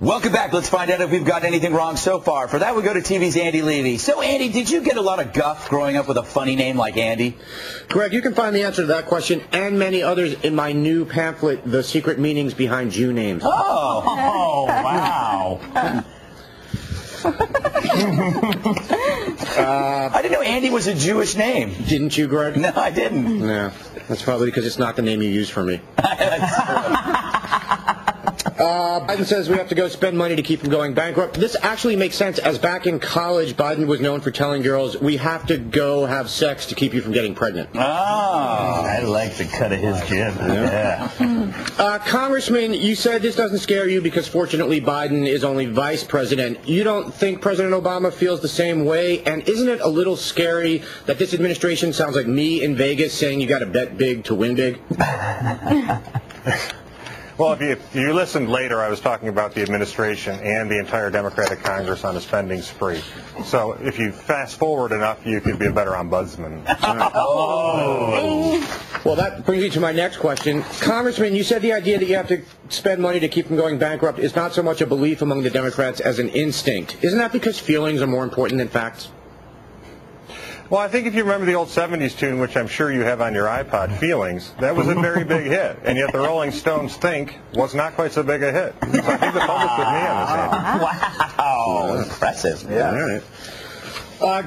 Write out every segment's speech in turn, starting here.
Welcome back. Let's find out if we've got anything wrong so far. For that, we go to TV's Andy Levy. So, Andy, did you get a lot of guff growing up with a funny name like Andy? Greg, you can find the answer to that question and many others in my new pamphlet, The Secret Meanings Behind Jew Names. Oh, wow. I didn't know Andy was a Jewish name. Didn't you, Greg? No, I didn't. No, that's probably because it's not the name you use for me. Biden says we have to go spend money to keep from going bankrupt. This actually makes sense, as back in college, Biden was known for telling girls, we have to go have sex to keep you from getting pregnant. Oh, I like the cut of his jib. Yeah. Congressman, you said this doesn't scare you because fortunately Biden is only vice president. You don't think President Obama feels the same way? And isn't it a little scary that this administration sounds like me in Vegas saying you got to bet big to win big? Well, if you listened later, I was talking about the administration and the entire Democratic Congress on a spending spree. So if you fast forward enough, you could be a better ombudsman. Oh. Well, that brings me to my next question. Congressman, you said the idea that you have to spend money to keep from going bankrupt is not so much a belief among the Democrats as an instinct. Isn't that because feelings are more important than facts? Well, I think if you remember the old 70s tune, which I'm sure you have on your iPod, Feelings, that was a very big hit. And yet the Rolling Stones think was not quite so big a hit. So I think the public with me on this, Andy. Wow. Impressive. Yeah. All right.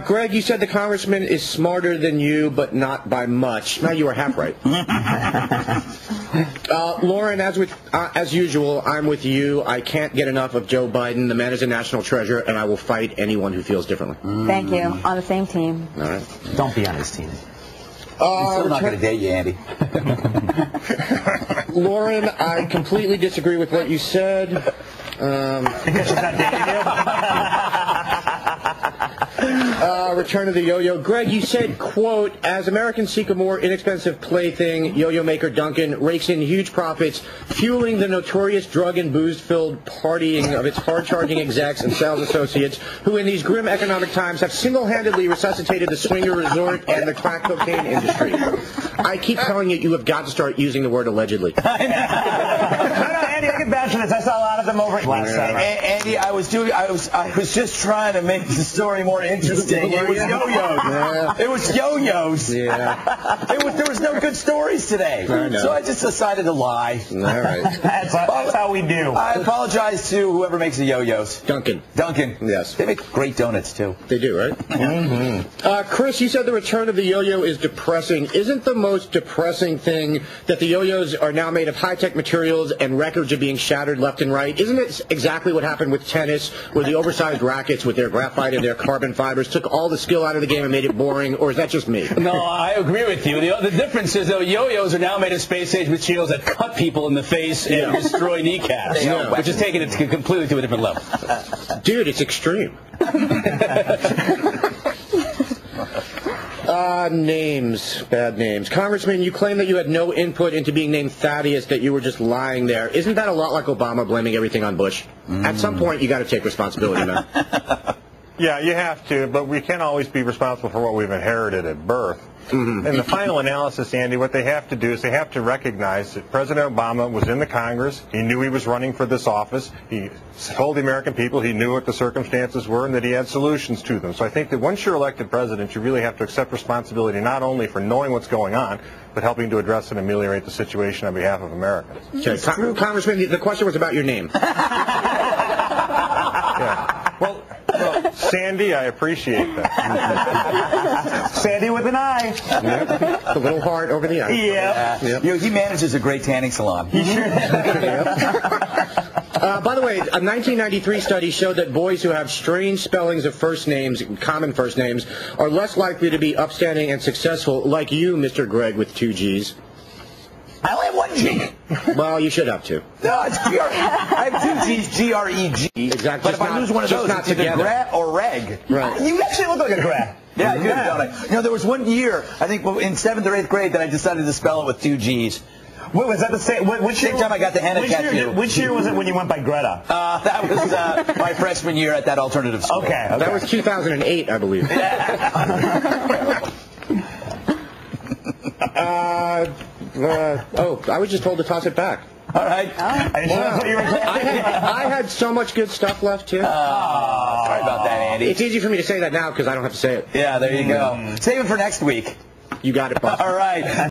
Greg, you said the congressman is smarter than you, but not by much. Now, you were half right. Lauren, as usual, I'm with you. I can't get enough of Joe Biden. The man is a national treasure, and I will fight anyone who feels differently. Thank you. On the same team. All right. Don't be on his team. I'm still not going to date you, Andy. Lauren, I completely disagree with what you said. Because she's not dating you? Return of the yo-yo. Greg, you said, quote, as Americans seek a more inexpensive plaything, yo-yo maker Duncan rakes in huge profits, fueling the notorious drug and booze-filled partying of its hard-charging execs and sales associates who in these grim economic times have single-handedly resuscitated the swinger resort and the crack cocaine industry. I keep telling you, you have got to start using the word allegedly. No, Andy, I can vouch for this. I saw a lot of them over last night. Andy, I was just trying to make the story more interesting. It was yo-yos. Yeah. It was yo-yos. Yeah. There was no good stories today. I know. So I just decided to lie. All right. That's how we do. I apologize to whoever makes the yo-yos. Duncan. Yes. They make great donuts, too. They do, right? Mm-hmm. Chris, you said the return of the yo-yo is depressing. Isn't the most depressing thing that the yo-yos are now made of high-tech materials and records are being shattered left and right? Isn't it exactly what happened with tennis, where the oversized rackets with their graphite and their carbon fibers took all the skill out of the game and made it boring, or is that just me? No, I agree with you. The difference is, though, yo-yos are now made of space-age materials that cut people in the face and destroy kneecaps, which is taking it completely to a different level. Dude, it's extreme. Names. Bad names. Congressman, you claim that you had no input into being named Thaddeus, that you were just lying there. Isn't that a lot like Obama blaming everything on Bush? At some point, you got to take responsibility, man. Yeah, you have to, but we can't always be responsible for what we've inherited at birth. In the final analysis, Andy, what they have to do is they have to recognize that President Obama was in the Congress. He knew he was running for this office. He told the American people he knew what the circumstances were and that he had solutions to them. So I think that once you're elected president, you really have to accept responsibility not only for knowing what's going on, but helping to address and ameliorate the situation on behalf of Americans. Okay. Congressman, the question was about your name. Yeah. Well, Sandy, I appreciate that. Sandy with an eye. Yep. A little hard over the eye. Yeah. Yep. You know, he manages a great tanning salon. He sure By the way, a 1993 study showed that boys who have strange spellings of first names, common first names, are less likely to be upstanding and successful, like you, Mr. Greg, with 2 G's. I only have 1 G. Well, you should have 2. No, it's I have 2 G's, G-R-E-G. Exactly. But if I lose one of those, it's either Gra or Reg. Right. You actually look like a Gra. Yeah, I do, don't I? You know, there was one year, I think in 7th or 8th grade, that I decided to spell it with 2 G's. Wait, was that the same? Which Same time I got the henna tattoo. Which year was it when you went by Greta? That was my freshman year at that alternative school. Okay. That was 2008, I believe. I was just told to toss it back. All right. I had so much good stuff left, too. Sorry about that, Andy. It's easy for me to say that now because I don't have to say it. Yeah, there you go. Save it for next week. You got it, boss. All right.